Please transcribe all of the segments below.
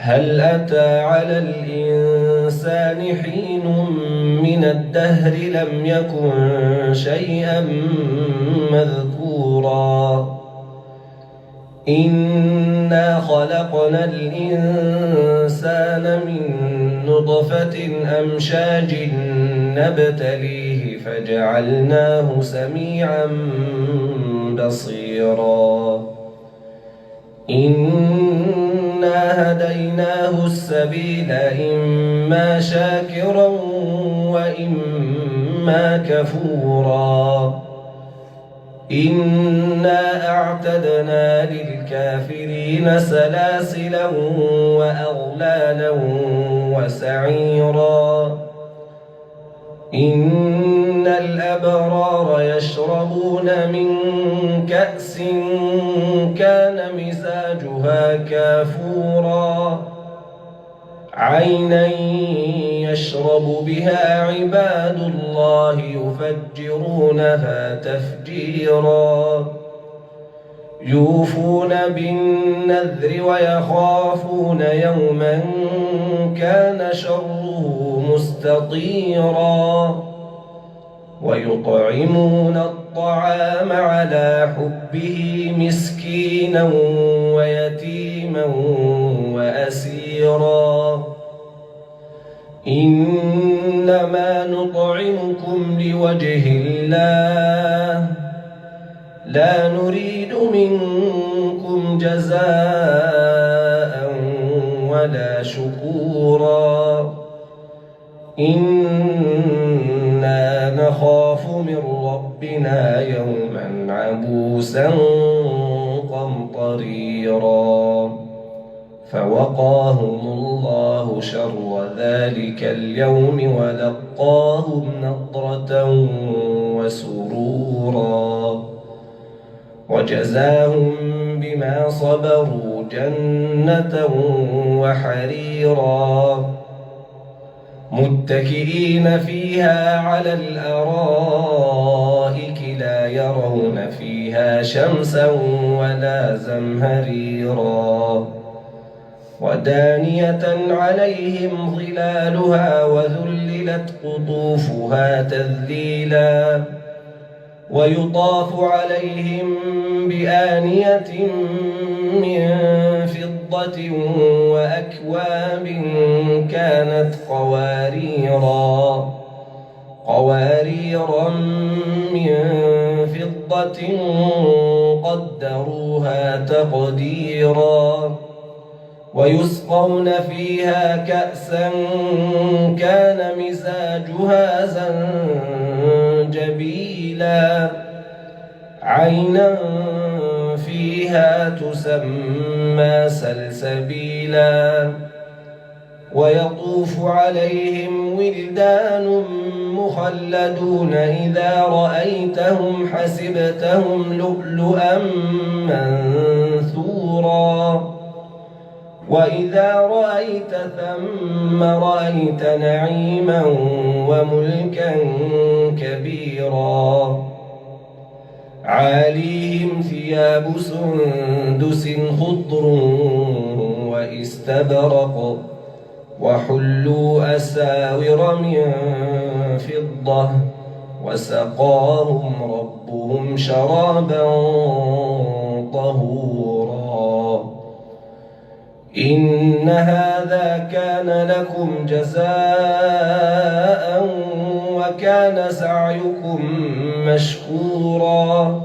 هل أتى على الإنسان حين من الدهر لم يكن شيئا مذكورا إنا خلقنا الإنسان من نطفة أمشاج نبتليه فجعلناه سميعا بصيرا إنا هديناه السبيل إما شاكرا وإما كفورا إنا أعتدنا للكافرين سلاسلا وأغلالا وسعيرا إن الأبرار يشربون من كأس كان مزاجها كافورا عينا يشرب بها عباد الله يفجرونها تفجيرا يوفون بالنذر ويخافون يوما كان شره مستطيرا ويطعمون الطعام على حبه مسكينا ويتيما وأسيرا إنما نطعمكم لوجه الله لا نريد منكم جزاء ولا شكورا إنا نخاف من ربنا يوما عبوسا قمطريرا فوقاهم الله شر ذلك اليوم ولقاهم نضرة وسرورا وجزاهم بما صبروا جنة وحريرا متكئين فيها على الأرائك لا يرون فيها شمسا ولا زمهريرا ودانية عليهم ظلالها وذللت قطوفها تذليلا ويطاف عليهم بآنية من فضة وأكواب كانت قواريرا من فضة قدروها تقديرا ويسقون فيها كأسا كان مزاجها زنجبيلا عينا فيها تسمى سلسبيلا ويطوف عليهم ولدان مخلدون إذا رأيتهم حسبتهم لؤلؤا منثورا وإذا رأيت ثم رأيت نعيما وملكا كبيرا عاليهم ثياب سندس خضر واستبرق وحلوا أساور من فضة وسقاهم ربهم شرابا طهورا إن هذا كان لكم جزاء وكان سعيكم مشكورا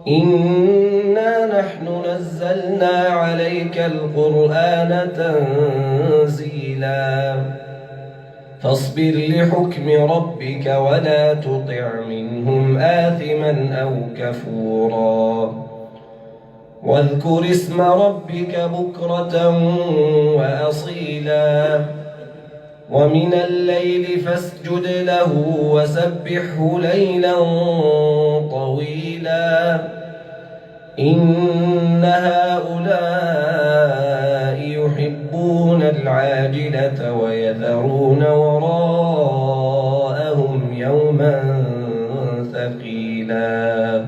إنا نحن نزلنا عليك القرآن تنزيلا فاصبر لحكم ربك ولا تطع منهم آثما أو كفورا واذكر اسم ربك بكرة وأصيلا ومن الليل فاسجد له وسبحه ليلا طويلا إن هؤلاء يحبون العاجلة ويذرون وراءهم يوما ثقيلا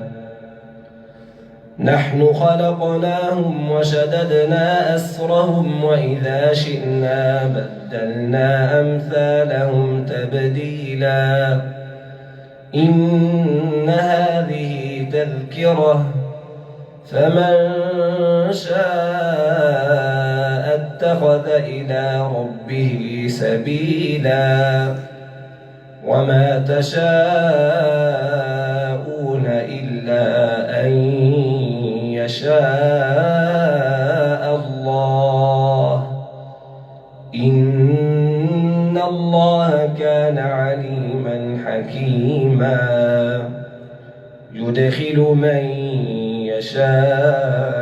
نحن خلقناهم وشددنا أسرهم وإذا شئنا بدلنا أمثالهم تبديلا إن هذه تذكرة فمن شاء اتخذ إلى ربه سبيلا وما تشاءون إلا أن يشاء الله إن الله كان عليما حكيما يدخل من يشاء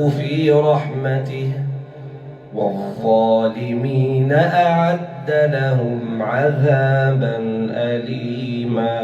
في رحمته والظالمين أعد لهم عذابا أليما.